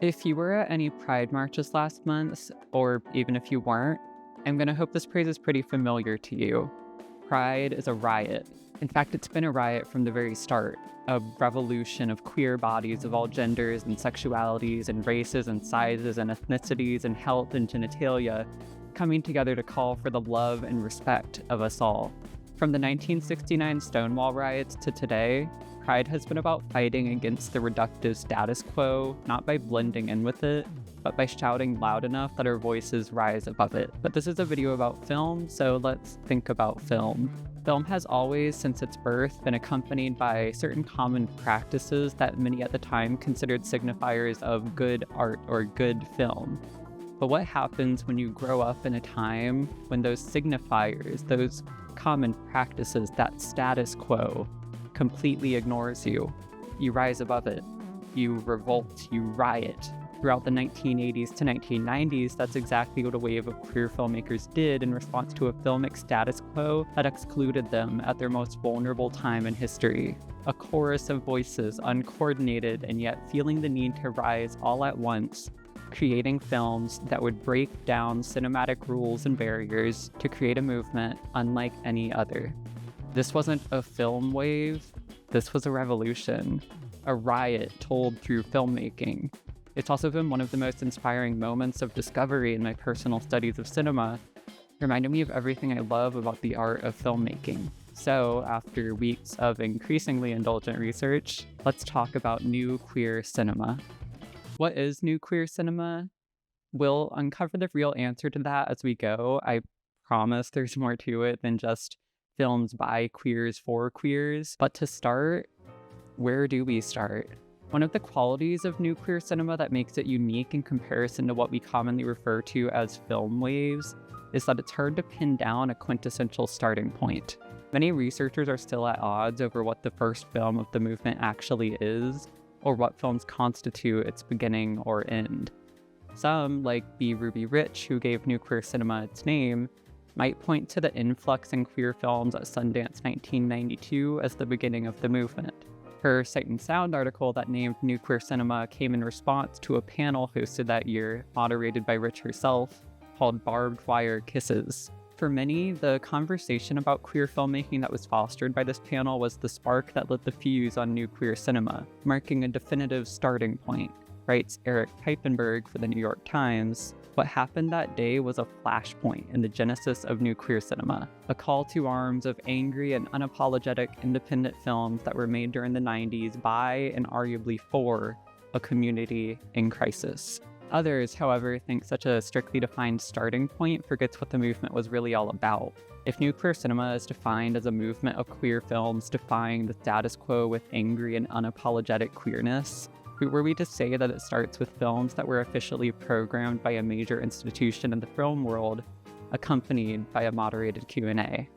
If you were at any Pride marches last month, or even if you weren't, I'm going to hope this phrase is pretty familiar to you. Pride is a riot. In fact, it's been a riot from the very start. A revolution of queer bodies of all genders and sexualities and races and sizes and ethnicities and health and genitalia coming together to call for the love and respect of us all. From the 1969 Stonewall riots to today, Pride has been about fighting against the reductive status quo, not by blending in with it, but by shouting loud enough that our voices rise above it. But this is a video about film, so let's think about film. Film has always, since its birth, been accompanied by certain common practices that many at the time considered signifiers of good art or good film. But what happens when you grow up in a time when those signifiers, those common practices, that status quo, completely ignores you? You rise above it. You revolt. You riot. Throughout the 1980s to 1990s, that's exactly what a wave of queer filmmakers did in response to a filmic status quo that excluded them at their most vulnerable time in history. A chorus of voices, uncoordinated and yet feeling the need to rise all at once, creating films that would break down cinematic rules and barriers to create a movement unlike any other. This wasn't a film wave, this was a revolution, a riot told through filmmaking. It's also been one of the most inspiring moments of discovery in my personal studies of cinema, reminding me of everything I love about the art of filmmaking. So, after weeks of increasingly indulgent research, let's talk about new queer cinema. What is new queer cinema? We'll uncover the real answer to that as we go. I promise there's more to it than just films by queers for queers. But to start, where do we start? One of the qualities of new queer cinema that makes it unique in comparison to what we commonly refer to as film waves is that it's hard to pin down a quintessential starting point. Many researchers are still at odds over what the first film of the movement actually is, or what films constitute its beginning or end. Some, like B. Ruby Rich, who gave new queer cinema its name, might point to the influx in queer films at Sundance 1992 as the beginning of the movement. Her Sight and Sound article that named new queer cinema came in response to a panel hosted that year, moderated by Rich herself, called Barbed Wire Kisses. For many, the conversation about queer filmmaking that was fostered by this panel was the spark that lit the fuse on new queer cinema, marking a definitive starting point, writes Eric Piepenberg for the New York Times. What happened that day was a flashpoint in the genesis of new queer cinema, a call to arms of angry and unapologetic independent films that were made during the 90s by and arguably for a community in crisis. Others, however, think such a strictly defined starting point forgets what the movement was really all about. If new queer cinema is defined as a movement of queer films defying the status quo with angry and unapologetic queerness, were we to say that it starts with films that were officially programmed by a major institution in the film world, accompanied by a moderated Q&A?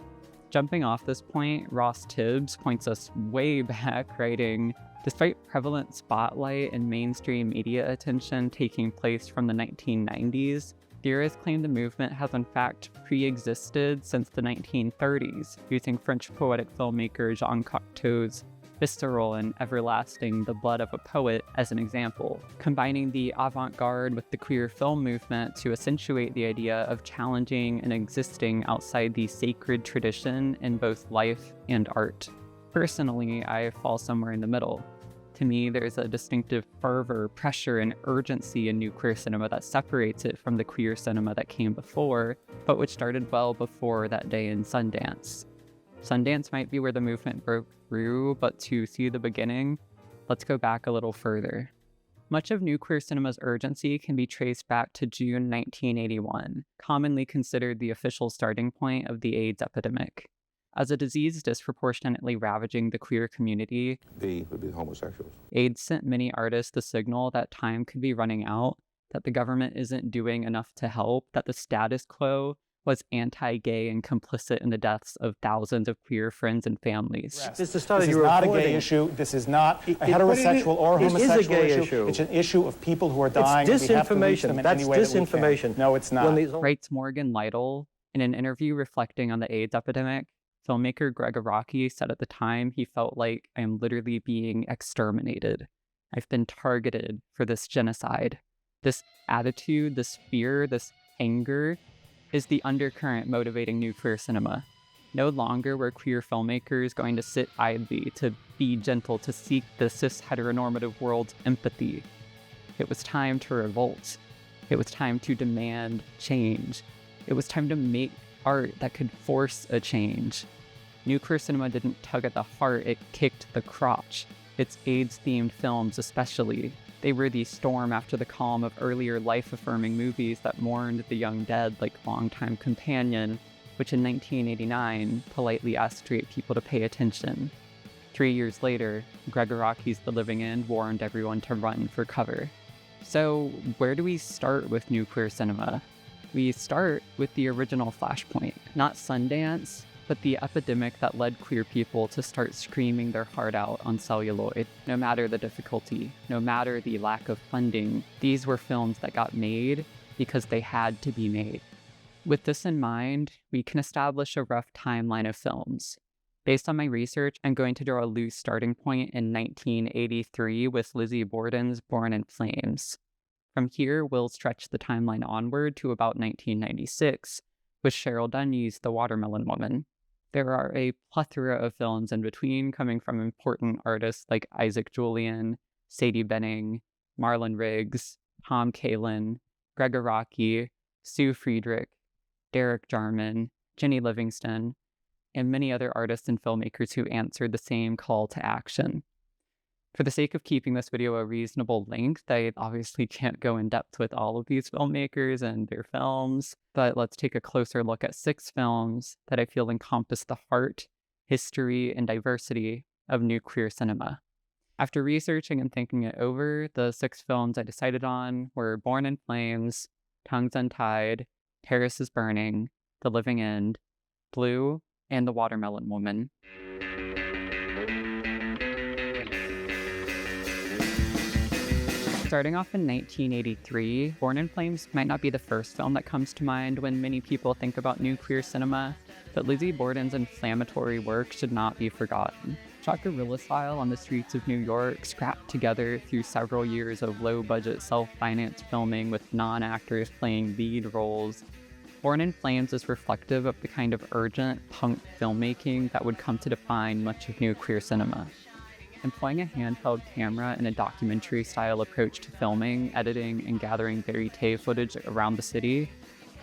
Jumping off this point, Ross Tibbs points us way back, writing, "Despite prevalent spotlight and mainstream media attention taking place from the 1990s, theorists claim the movement has in fact pre-existed since the 1930s, using French poetic filmmaker Jean Cocteau's visceral and everlasting The Blood of a Poet as an example, combining the avant-garde with the queer film movement to accentuate the idea of challenging and existing outside the sacred tradition in both life and art. Personally, I fall somewhere in the middle. To me, there's a distinctive fervor, pressure, and urgency in new queer cinema that separates it from the queer cinema that came before, but which started well before that day in Sundance. Sundance might be where the movement broke through, but to see the beginning, let's go back a little further. Much of new queer cinema's urgency can be traced back to June 1981, commonly considered the official starting point of the AIDS epidemic. As a disease disproportionately ravaging the queer community, would be homosexuals. AIDS sent many artists the signal that time could be running out, that the government isn't doing enough to help, that the status quo was anti-gay and complicit in the deaths of thousands of queer friends and families. This is not a gay issue. This is not a heterosexual or homosexual issue. It's an issue of people who are dying. It's disinformation. That's disinformation. No, it's not. Writes Morgan Lytle in an interview reflecting on the AIDS epidemic. Filmmaker Gregg Araki said at the time he felt like, "I am literally being exterminated." I've been targeted for this genocide. This attitude, this fear, this anger is the undercurrent motivating new queer cinema. No longer were queer filmmakers going to sit idly, to be gentle, to seek the cis-heteronormative world's empathy. It was time to revolt. It was time to demand change. It was time to make art that could force a change. New queer cinema didn't tug at the heart, it kicked the crotch. Its AIDS-themed films especially. They were the storm after the calm of earlier life-affirming movies that mourned the young dead like Longtime Companion, which in 1989 politely asked straight people to pay attention. 3 years later, Gregg Araki's The Living End warned everyone to run for cover. So where do we start with new queer cinema? We start with the original Flashpoint, not Sundance, but the epidemic that led queer people to start screaming their heart out on celluloid. No matter the difficulty, no matter the lack of funding, these were films that got made because they had to be made. With this in mind, we can establish a rough timeline of films. Based on my research, I'm going to draw a loose starting point in 1983 with Lizzie Borden's Born in Flames. From here, we'll stretch the timeline onward to about 1996, with Cheryl Dunye's The Watermelon Woman. There are a plethora of films in between coming from important artists like Isaac Julian, Sadie Benning, Marlon Riggs, Tom Kalin, Gregg Araki, Sue Friedrich, Derek Jarman, Jenny Livingston, and many other artists and filmmakers who answered the same call to action. For the sake of keeping this video a reasonable length, I obviously can't go in depth with all of these filmmakers and their films, but let's take a closer look at 6 films that I feel encompass the heart, history, and diversity of new queer cinema. After researching and thinking it over, the 6 films I decided on were Born in Flames, Tongues Untied, Paris is Burning, The Living End, Blue, and The Watermelon Woman. Starting off in 1983, Born in Flames might not be the first film that comes to mind when many people think about new queer cinema, but Lizzie Borden's inflammatory work should not be forgotten. Shot guerrilla style on the streets of New York, scrapped together through several years of low-budget self-financed filming with non-actors playing lead roles, Born in Flames is reflective of the kind of urgent punk filmmaking that would come to define much of new queer cinema. Employing a handheld camera and a documentary-style approach to filming, editing, and gathering verite footage around the city,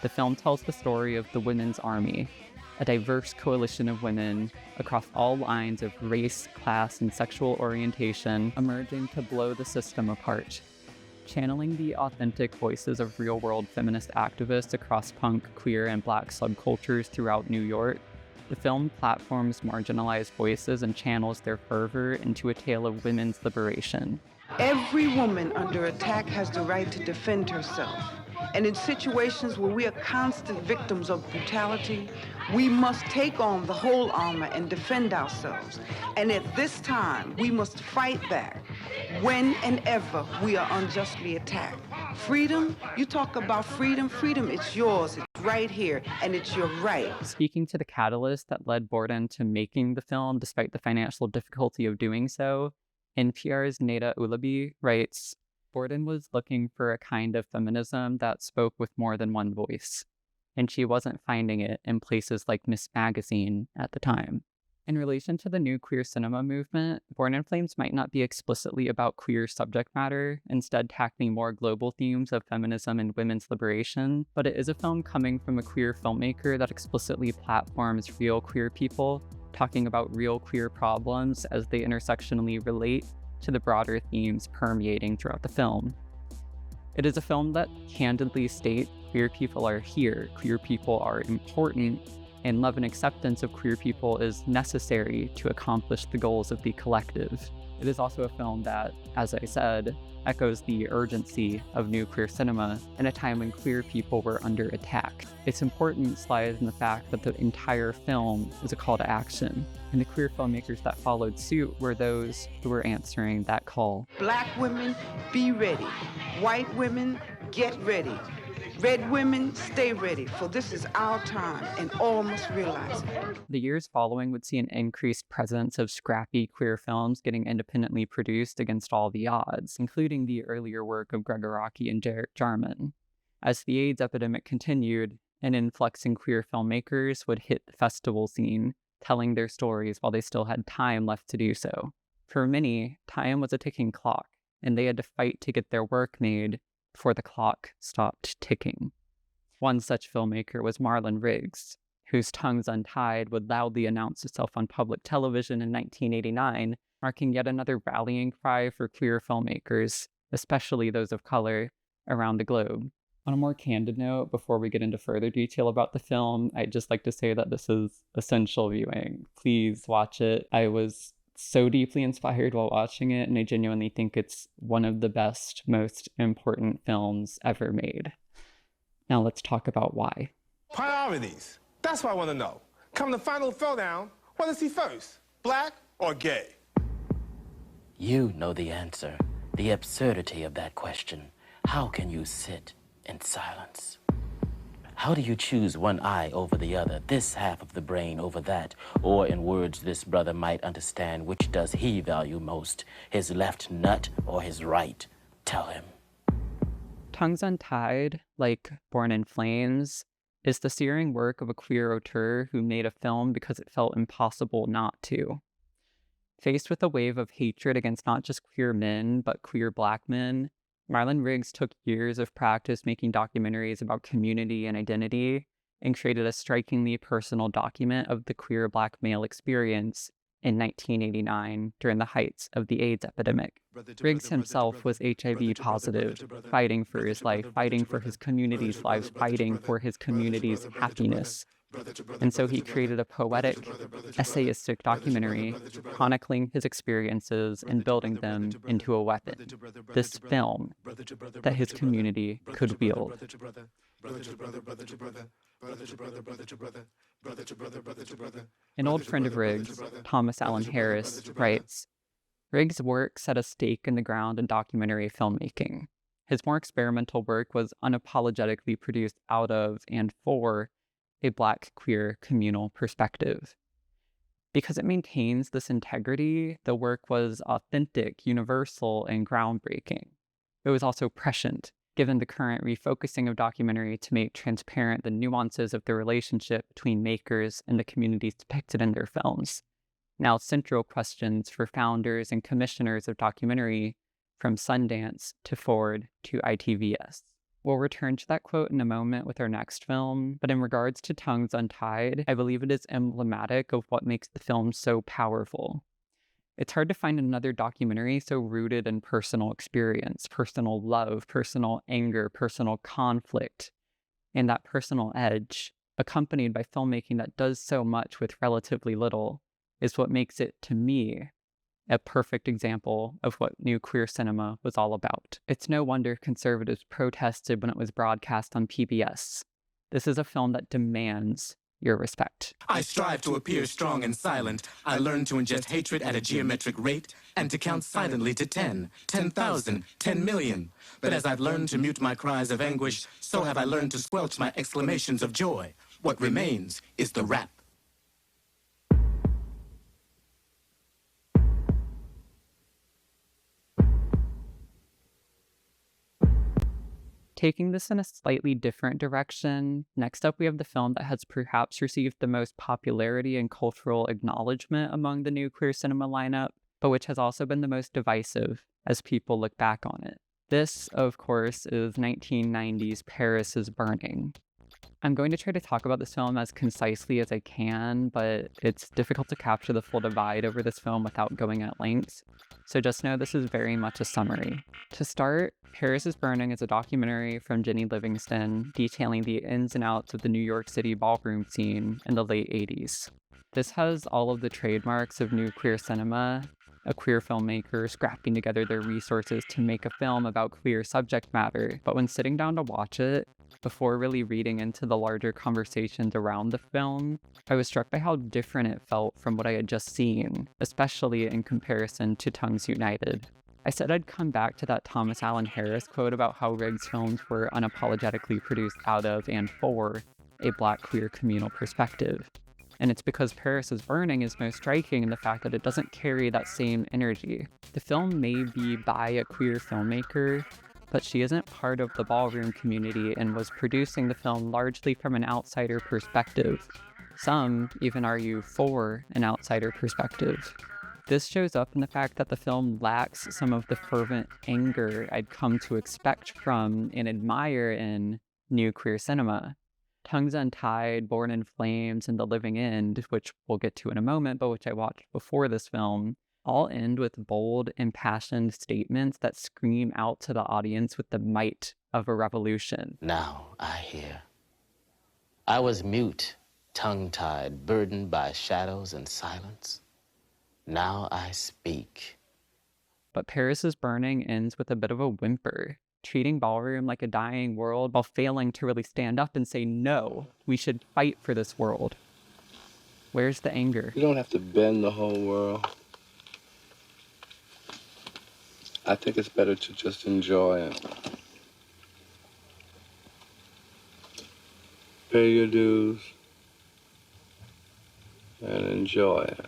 the film tells the story of the Women's Army, a diverse coalition of women across all lines of race, class, and sexual orientation emerging to blow the system apart. Channeling the authentic voices of real-world feminist activists across punk, queer, and Black subcultures throughout New York, the film platforms marginalized voices and channels their fervor into a tale of women's liberation. Every woman under attack has the right to defend herself. And in situations where we are constant victims of brutality, we must take on the whole armor and defend ourselves. And at this time, we must fight back when and ever we are unjustly attacked. Freedom, you talk about freedom, it's yours, it's right here, and it's your right. Speaking to the catalyst that led Borden to making the film despite the financial difficulty of doing so, NPR's Neda Ulabi writes, Borden was looking for a kind of feminism that spoke with more than one voice, and she wasn't finding it in places like Miss Magazine at the time. In relation to the new queer cinema movement, Born in Flames might not be explicitly about queer subject matter, instead tackling more global themes of feminism and women's liberation, but it is a film coming from a queer filmmaker that explicitly platforms real queer people, talking about real queer problems as they intersectionally relate to the broader themes permeating throughout the film. It is a film that candidly states queer people are here, queer people are important, and love and acceptance of queer people is necessary to accomplish the goals of the collective. It is also a film that, as I said, echoes the urgency of new queer cinema in a time when queer people were under attack. Its importance lies in the fact that the entire film is a call to action, and the queer filmmakers that followed suit were those who were answering that call. Black women, be ready. White women, get ready. Red women, stay ready, for this is our time, and all must realize it. The years following would see an increased presence of scrappy queer films getting independently produced against all the odds, including the earlier work of Gregg Araki and Jarman. As the AIDS epidemic continued, an influx in queer filmmakers would hit the festival scene, telling their stories while they still had time left to do so. For many, time was a ticking clock, and they had to fight to get their work made before the clock stopped ticking. One such filmmaker was Marlon Riggs, whose Tongues Untied would loudly announce itself on public television in 1989, marking yet another rallying cry for queer filmmakers, especially those of color, around the globe. On a more candid note, before we get into further detail about the film, I'd just like to say that this is essential viewing. Please watch it. I was so deeply inspired while watching it, and I genuinely think it's one of the best, most important films ever made. Now let's talk about why. Priorities. That's what I want to know. Come to Final Throwdown, what to see first? Black or gay? You know the answer. The absurdity of that question. How can you sit in silence? How do you choose one eye over the other, this half of the brain over that? Or in words this brother might understand, which does he value most, his left nut or his right? Tell him. Tongues Untied, like Born in Flames, is the searing work of a queer auteur who made a film because it felt impossible not to. Faced with a wave of hatred against not just queer men, but queer Black men, Marlon Riggs took years of practice making documentaries about community and identity and created a strikingly personal document of the queer Black male experience in 1989 during the heights of the AIDS epidemic. Riggs himself was HIV positive, fighting for his life, fighting for his community's lives, fighting for his community's happiness. And so he created a poetic, essayistic documentary chronicling his experiences and building them into a weapon, this film that his community could wield. An old friend of Riggs, Thomas Allen Harris, writes, Riggs' work set a stake in the ground in documentary filmmaking. His more experimental work was unapologetically produced out of and for a Black queer communal perspective. Because it maintains this integrity, the work was authentic, universal, and groundbreaking. It was also prescient, given the current refocusing of documentary to make transparent the nuances of the relationship between makers and the communities depicted in their films. Now central questions for founders and commissioners of documentary, from Sundance to Ford to ITVS. We'll return to that quote in a moment with our next film, but in regards to Tongues Untied, I believe it is emblematic of what makes the film so powerful. It's hard to find another documentary so rooted in personal experience, personal love, personal anger, personal conflict, and that personal edge, accompanied by filmmaking that does so much with relatively little, is what makes it, to me, a perfect example of what new queer cinema was all about. It's no wonder conservatives protested when it was broadcast on PBS. This is a film that demands your respect. I strive to appear strong and silent. I learn to ingest hatred at a geometric rate and to count silently to 10, 10,000, 10 million. But as I've learned to mute my cries of anguish, so have I learned to squelch my exclamations of joy. What remains is the rap. Taking this in a slightly different direction, next up we have the film that has perhaps received the most popularity and cultural acknowledgement among the new queer cinema lineup, but which has also been the most divisive as people look back on it. This, of course, is 1990's Paris is Burning. I'm going to try to talk about this film as concisely as I can, but it's difficult to capture the full divide over this film without going at length, so just know this is very much a summary. To start, Paris is Burning is a documentary from Jenny Livingston detailing the ins and outs of the New York City ballroom scene in the late 80s. This has all of the trademarks of new queer cinema, a queer filmmaker scrapping together their resources to make a film about queer subject matter, but when sitting down to watch it, before really reading into the larger conversations around the film, I was struck by how different it felt from what I had just seen, especially in comparison to Tongues United. I said I'd come back to that Thomas Allen Harris quote about how Rigg's films were unapologetically produced out of and for a Black queer communal perspective. And it's because Paris is Burning is most striking in the fact that it doesn't carry that same energy. The film may be by a queer filmmaker, but she isn't part of the ballroom community and was producing the film largely from an outsider perspective. Some even argue for an outsider perspective. This shows up in the fact that the film lacks some of the fervent anger I'd come to expect from and admire in new queer cinema. Tongues Untied, Born in Flames, and The Living End, which we'll get to in a moment, but which I watched before this film, all end with bold, impassioned statements that scream out to the audience with the might of a revolution. Now I hear. I was mute, tongue-tied, burdened by shadows and silence. Now I speak. But Paris is Burning ends with a bit of a whimper, treating ballroom like a dying world while failing to really stand up and say, no, we should fight for this world. Where's the anger? You don't have to bend the whole world. I think it's better to just enjoy it. Pay your dues and enjoy it.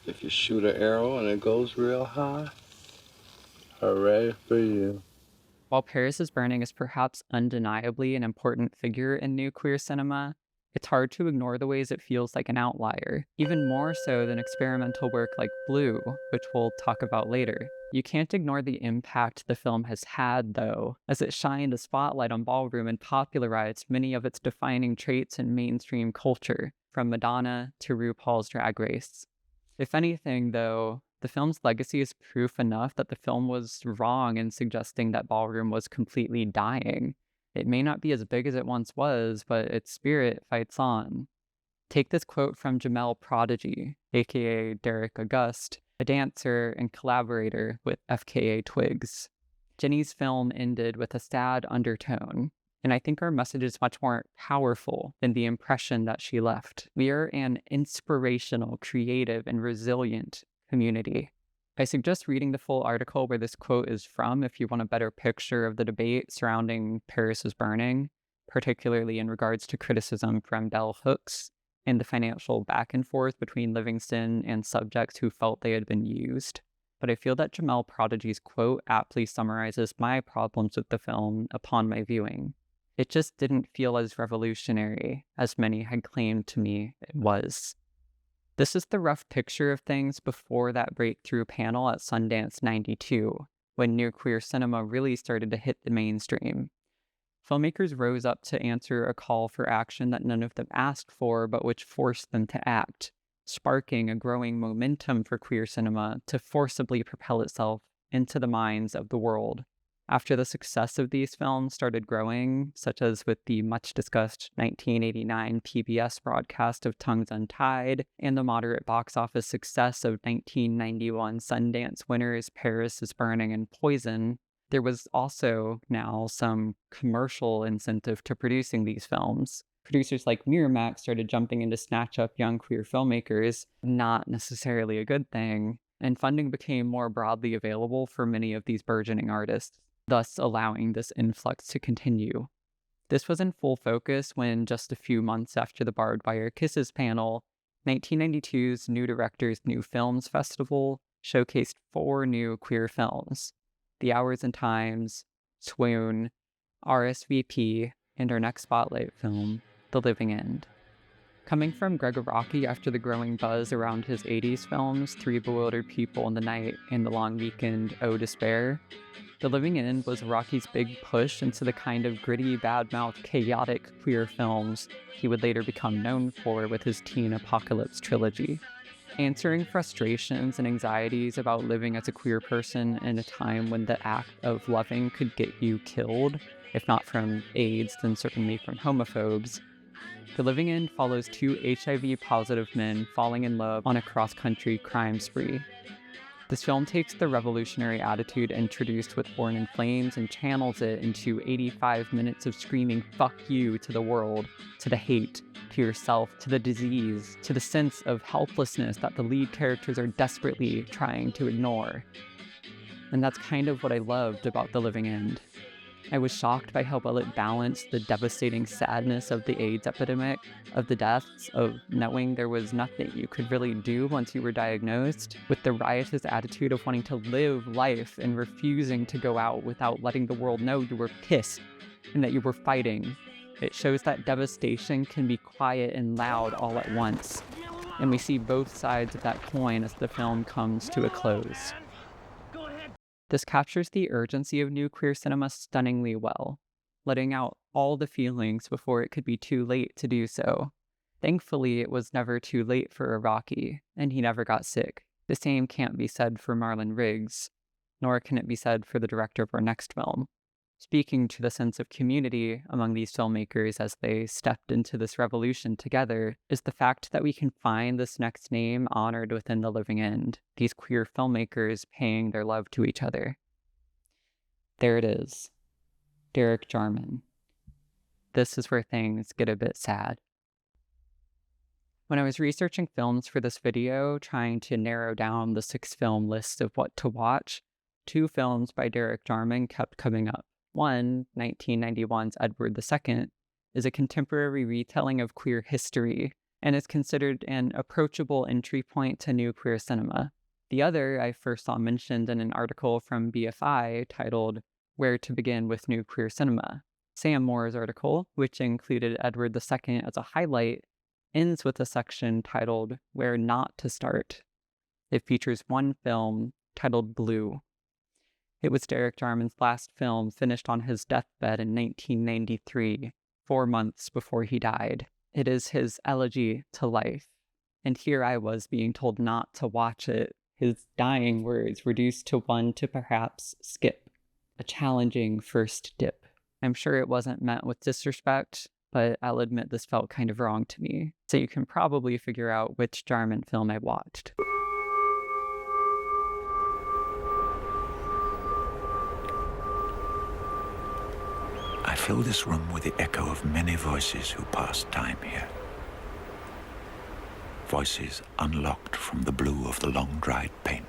If you shoot an arrow and it goes real high, hooray for you. While Paris is Burning is perhaps undeniably an important figure in new queer cinema, it's hard to ignore the ways it feels like an outlier, even more so than experimental work like Blue, which we'll talk about later. You can't ignore the impact the film has had, though, as it shined a spotlight on ballroom and popularized many of its defining traits in mainstream culture, from Madonna to RuPaul's Drag Race. If anything, though, the film's legacy is proof enough that the film was wrong in suggesting that ballroom was completely dying. It may not be as big as it once was, but its spirit fights on. Take this quote from Jamel Prodigy, aka Derek August, a dancer and collaborator with FKA Twigs. Jenny's film ended with a sad undertone, and I think our message is much more powerful than the impression that she left. We are an inspirational, creative, and resilient community. I suggest reading the full article where this quote is from if you want a better picture of the debate surrounding Paris is Burning, particularly in regards to criticism from bell hooks and the financial back and forth between Livingston and subjects who felt they had been used. But I feel that Jamel Prodigy's quote aptly summarizes my problems with the film upon my viewing. It just didn't feel as revolutionary as many had claimed to me it was. This is the rough picture of things before that breakthrough panel at Sundance 92, when new queer cinema really started to hit the mainstream. Filmmakers rose up to answer a call for action that none of them asked for, but which forced them to act, sparking a growing momentum for queer cinema to forcibly propel itself into the minds of the world. After the success of these films started growing, such as with the much-discussed 1989 PBS broadcast of Tongues Untied and the moderate box office success of 1991 Sundance winners Paris is Burning and Poison, there was also now some commercial incentive to producing these films. Producers like Miramax started jumping in to snatch up young queer filmmakers, not necessarily a good thing, and funding became more broadly available for many of these burgeoning artists, thus allowing this influx to continue. This was in full focus when, just a few months after the Barbed Wire Kisses panel, 1992's New Directors New Films Festival showcased 4 new queer films: The Hours and Times, Swoon, RSVP, and our next spotlight film, The Living End. Coming from Gregg Araki after the growing buzz around his 80s films, Three Bewildered People in the Night and The Long Weekend, Oh Despair, The Living End was Araki's big push into the kind of gritty, bad-mouthed, chaotic queer films he would later become known for with his teen apocalypse trilogy. Answering frustrations and anxieties about living as a queer person in a time when the act of loving could get you killed, if not from AIDS, then certainly from homophobes, The Living End follows 2 HIV-positive men falling in love on a cross-country crime spree. This film takes the revolutionary attitude introduced with Born in Flames and channels it into 85 minutes of screaming "fuck you" to the world, to the hate, to yourself, to the disease, to the sense of helplessness that the lead characters are desperately trying to ignore. And that's kind of what I loved about The Living End. I was shocked by how well it balanced the devastating sadness of the AIDS epidemic, of the deaths, of knowing there was nothing you could really do once you were diagnosed, with the riotous attitude of wanting to live life and refusing to go out without letting the world know you were pissed and that you were fighting. It shows that devastation can be quiet and loud all at once, and we see both sides of that coin as the film comes to a close. This captures the urgency of new queer cinema stunningly well, letting out all the feelings before it could be too late to do so. Thankfully, it was never too late for Araki, and he never got sick. The same can't be said for Marlon Riggs, nor can it be said for the director of our next film. Speaking to the sense of community among these filmmakers as they stepped into this revolution together is the fact that we can find this next name honored within The Living End, these queer filmmakers paying their love to each other. There it is, Derek Jarman. This is where things get a bit sad. When I was researching films for this video, trying to narrow down the 6-film list of what to watch, 2 films by Derek Jarman kept coming up. One, 1991's Eadweard II, is a contemporary retelling of queer history and is considered an approachable entry point to new queer cinema. The other I first saw mentioned in an article from BFI titled Where to Begin with New Queer Cinema. Sam Moore's article, which included Eadweard II as a highlight, ends with a section titled Where Not to Start. It features one film titled Blue. It was Derek Jarman's last film, finished on his deathbed in 1993, 4 months before he died. It is his elegy to life. And here I was being told not to watch it, his dying words reduced to one to perhaps skip. A challenging first dip. I'm sure it wasn't meant with disrespect, but I'll admit this felt kind of wrong to me. So you can probably figure out which Jarman film I watched. I fill this room with the echo of many voices who passed time here. Voices unlocked from the blue of the long-dried paint.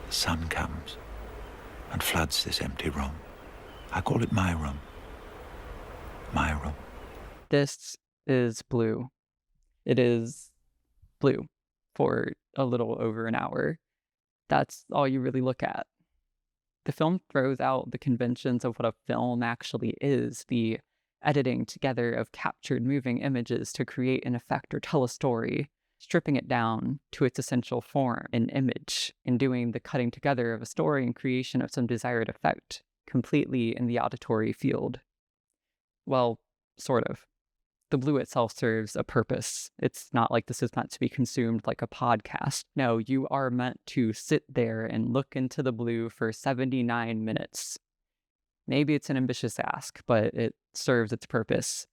The sun comes and floods this empty room. I call it my room. My room. This is Blue. It is blue for a little over an hour. That's all you really look at. The film throws out the conventions of what a film actually is, the editing together of captured moving images to create an effect or tell a story, stripping it down to its essential form, an image, and doing the cutting together of a story and creation of some desired effect, completely in the auditory field. Well, sort of. The blue itself serves a purpose. It's not like this is meant to be consumed like a podcast. No, you are meant to sit there and look into the blue for 79 minutes. Maybe it's an ambitious ask, but it serves its purpose.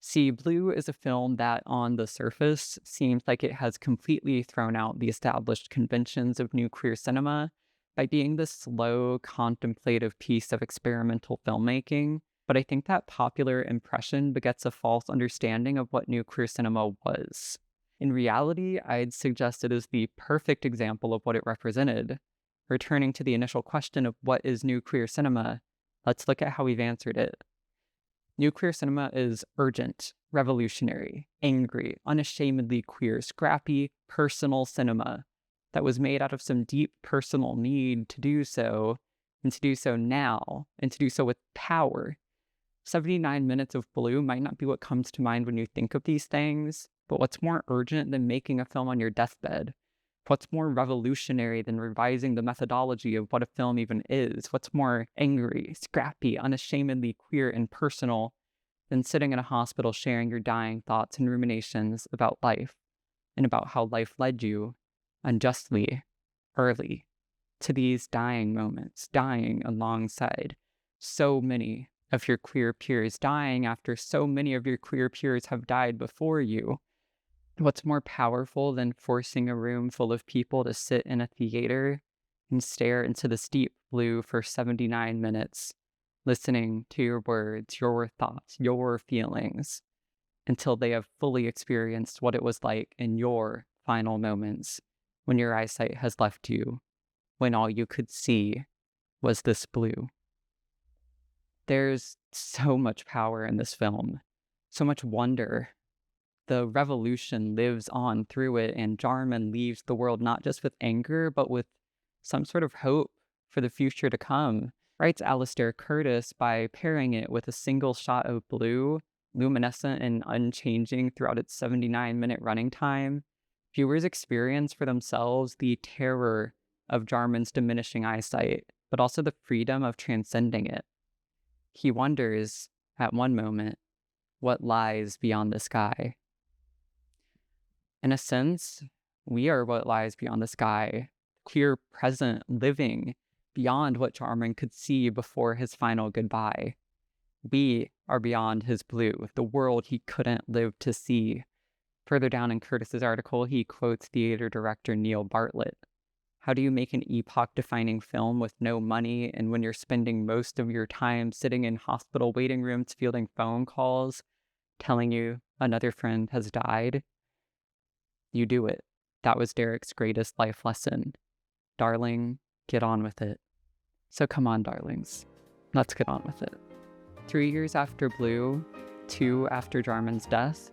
See, Blue is a film that, on the surface, seems like it has completely thrown out the established conventions of new queer cinema by being this slow, contemplative piece of experimental filmmaking. But I think that popular impression begets a false understanding of what new queer cinema was. In reality, I'd suggest it is the perfect example of what it represented. Returning to the initial question of what is new queer cinema, let's look at how we've answered it. New queer cinema is urgent, revolutionary, angry, unashamedly queer, scrappy, personal cinema that was made out of some deep personal need to do so, and to do so now, and to do so with power. 79 minutes of Blue might not be what comes to mind when you think of these things, but what's more urgent than making a film on your deathbed? What's more revolutionary than revising the methodology of what a film even is? What's more angry, scrappy, unashamedly queer and personal than sitting in a hospital sharing your dying thoughts and ruminations about life and about how life led you, unjustly, early, to these dying moments, dying alongside so many of your queer peers, dying after so many of your queer peers have died before you. What's more powerful than forcing a room full of people to sit in a theater and stare into this deep blue for 79 minutes, listening to your words, your thoughts, your feelings, until they have fully experienced what it was like in your final moments, when your eyesight has left you, when all you could see was this blue. There's so much power in this film, so much wonder. The revolution lives on through it, and Jarman leaves the world not just with anger, but with some sort of hope for the future to come. Writes Alistair Curtis by pairing it with a single shot of blue, luminescent and unchanging throughout its 79-minute running time. Viewers experience for themselves the terror of Jarman's diminishing eyesight, but also the freedom of transcending it. He wonders, at one moment, what lies beyond the sky. In a sense, we are what lies beyond the sky, clear present living beyond what Jarman could see before his final goodbye. We are beyond his blue, the world he couldn't live to see. Further down in Curtis's article, he quotes theater director Neil Bartlett. How do you make an epoch-defining film with no money, and when you're spending most of your time sitting in hospital waiting rooms fielding phone calls, telling you another friend has died? You do it. That was Derek's greatest life lesson. Darling, get on with it. So come on, darlings. Let's get on with it. 3 years after Blue, 2 after Jarman's death,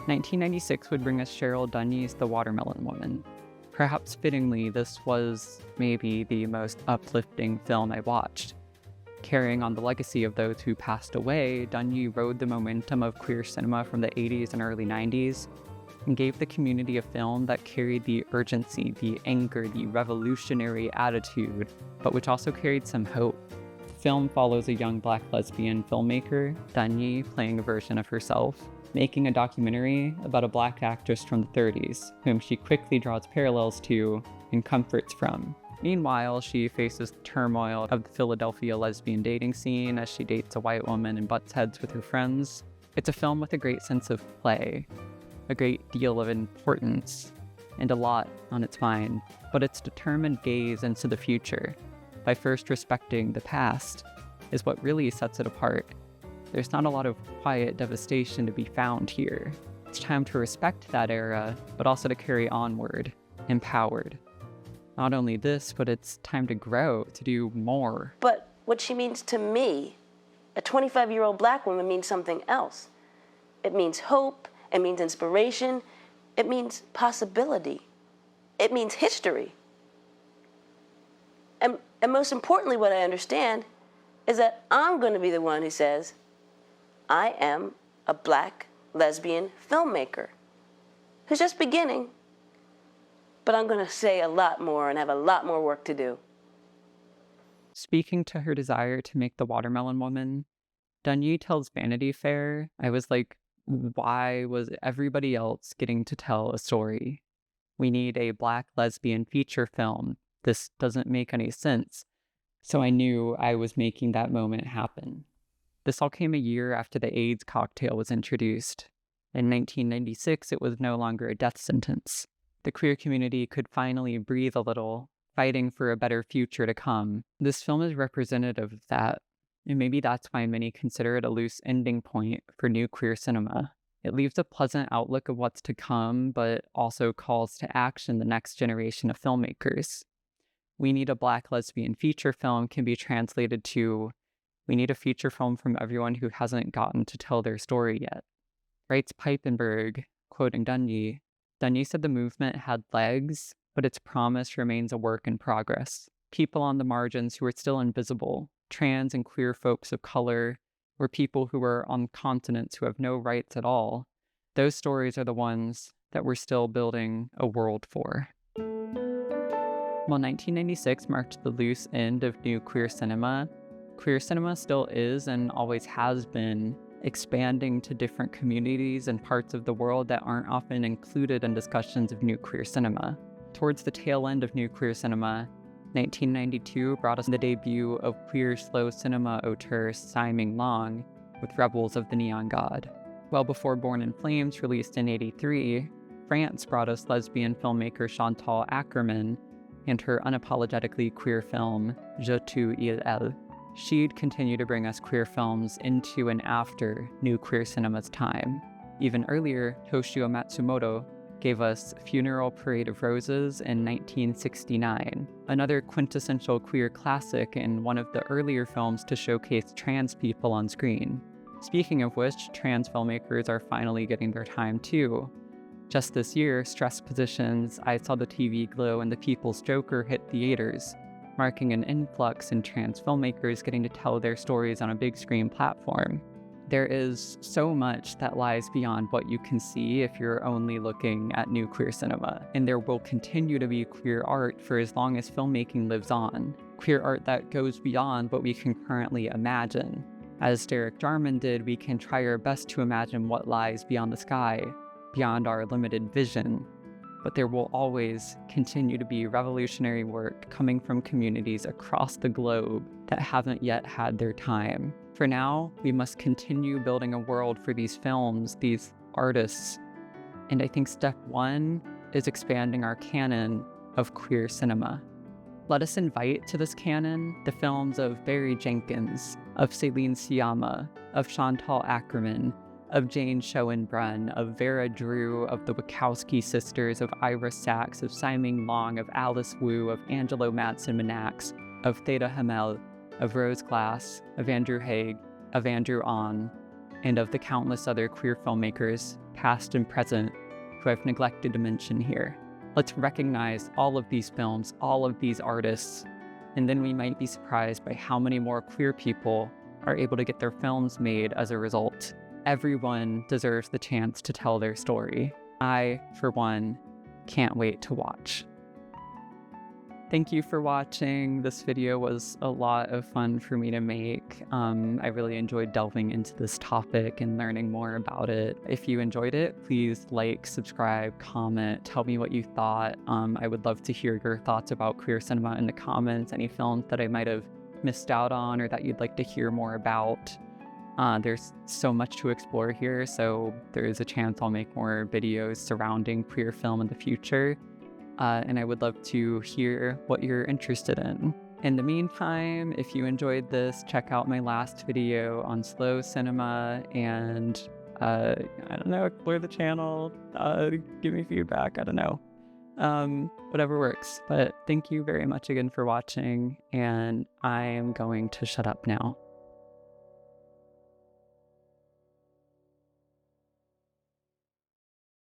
1996 would bring us Cheryl Dunye's The Watermelon Woman. Perhaps fittingly, this was maybe the most uplifting film I watched. Carrying on the legacy of those who passed away, Dunye rode the momentum of queer cinema from the 80s and early 90s, and gave the community a film that carried the urgency, the anger, the revolutionary attitude, but which also carried some hope. The film follows a young Black lesbian filmmaker, Dunye, playing a version of herself, making a documentary about a Black actress from the 30s, whom she quickly draws parallels to and comforts from. Meanwhile, she faces the turmoil of the Philadelphia lesbian dating scene as she dates a white woman and butts heads with her friends. It's a film with a great sense of play, a great deal of importance, and a lot on its mind, but its determined gaze into the future, by first respecting the past, is what really sets it apart. There's not a lot of quiet devastation to be found here. It's time to respect that era, but also to carry onward, empowered. Not only this, but it's time to grow, to do more. But what she means to me, a 25-year-old Black woman, means something else. It means hope. It means inspiration. It means possibility. It means history. And most importantly, what I understand is that I'm going to be the one who says, I am a Black lesbian filmmaker who's just beginning, but I'm going to say a lot more and have a lot more work to do. Speaking to her desire to make The Watermelon Woman, Dunye tells Vanity Fair, I was like, why was everybody else getting to tell a story? We need a Black lesbian feature film. This doesn't make any sense. So I knew I was making that moment happen. This all came a year after the AIDS cocktail was introduced. In 1996, it was no longer a death sentence. The queer community could finally breathe a little, fighting for a better future to come. This film is representative of that. And maybe that's why many consider it a loose ending point for new queer cinema. It leaves a pleasant outlook of what's to come, but also calls to action the next generation of filmmakers. We need a Black lesbian feature film can be translated to, we need a feature film from everyone who hasn't gotten to tell their story yet. Writes Peipenberg, quoting Dunye, Dunye said the movement had legs, but its promise remains a work in progress. People on the margins who are still invisible, trans and queer folks of color, or people who are on continents who have no rights at all, those stories are the ones that we're still building a world for. While 1996 marked the loose end of new queer cinema still is and always has been expanding to different communities and parts of the world that aren't often included in discussions of new queer cinema. Towards the tail end of new queer cinema, 1992 brought us the debut of queer slow cinema auteur Tsai Ming-Long with Rebels of the Neon God. Well before Born in Flames, released in '83, France brought us lesbian filmmaker Chantal Akerman and her unapologetically queer film, Je tue il elle. She'd continue to bring us queer films into and after new queer cinema's time. Even earlier, Toshio Matsumoto gave us Funeral Parade of Roses in 1969, another quintessential queer classic and one of the earlier films to showcase trans people on screen. Speaking of which, trans filmmakers are finally getting their time too. Just this year, Stress Positions, I Saw the TV Glow, and The People's Joker hit theaters, marking an influx in trans filmmakers getting to tell their stories on a big screen platform. There is so much that lies beyond what you can see if you're only looking at new queer cinema, and there will continue to be queer art for as long as filmmaking lives on. Queer art that goes beyond what we can currently imagine. As Derek Jarman did, we can try our best to imagine what lies beyond the sky, beyond our limited vision. But there will always continue to be revolutionary work coming from communities across the globe that haven't yet had their time. For now, we must continue building a world for these films, these artists. And I think step one is expanding our canon of queer cinema. Let us invite to this canon the films of Barry Jenkins, of Celine Sciamma, of Chantal Akerman, of Jane Schoenbrunn, of Vera Drew, of the Wachowski sisters, of Ira Sachs, of Simon Long, of Alice Wu, of Angelo Madsen-Manax, of Theda Hamel, of Rose Glass, of Andrew Haig, of Andrew Ahn, and of the countless other queer filmmakers, past and present, who I've neglected to mention here. Let's recognize all of these films, all of these artists, and then we might be surprised by how many more queer people are able to get their films made as a result. Everyone deserves the chance to tell their story. I, for one, can't wait to watch. Thank you for watching. This video was a lot of fun for me to make. I really enjoyed delving into this topic and learning more about it. If you enjoyed it, please like, subscribe, comment, tell me what you thought. I would love to hear your thoughts about queer cinema in the comments, any films that I might have missed out on or that you'd like to hear more about. There's so much to explore here, so there is a chance I'll make more videos surrounding queer film in the future. And I would love to hear what you're interested in. In the meantime, if you enjoyed this, check out my last video on slow cinema and, I don't know, explore the channel, give me feedback, I don't know. Whatever works. But thank you very much again for watching, and I am going to shut up now.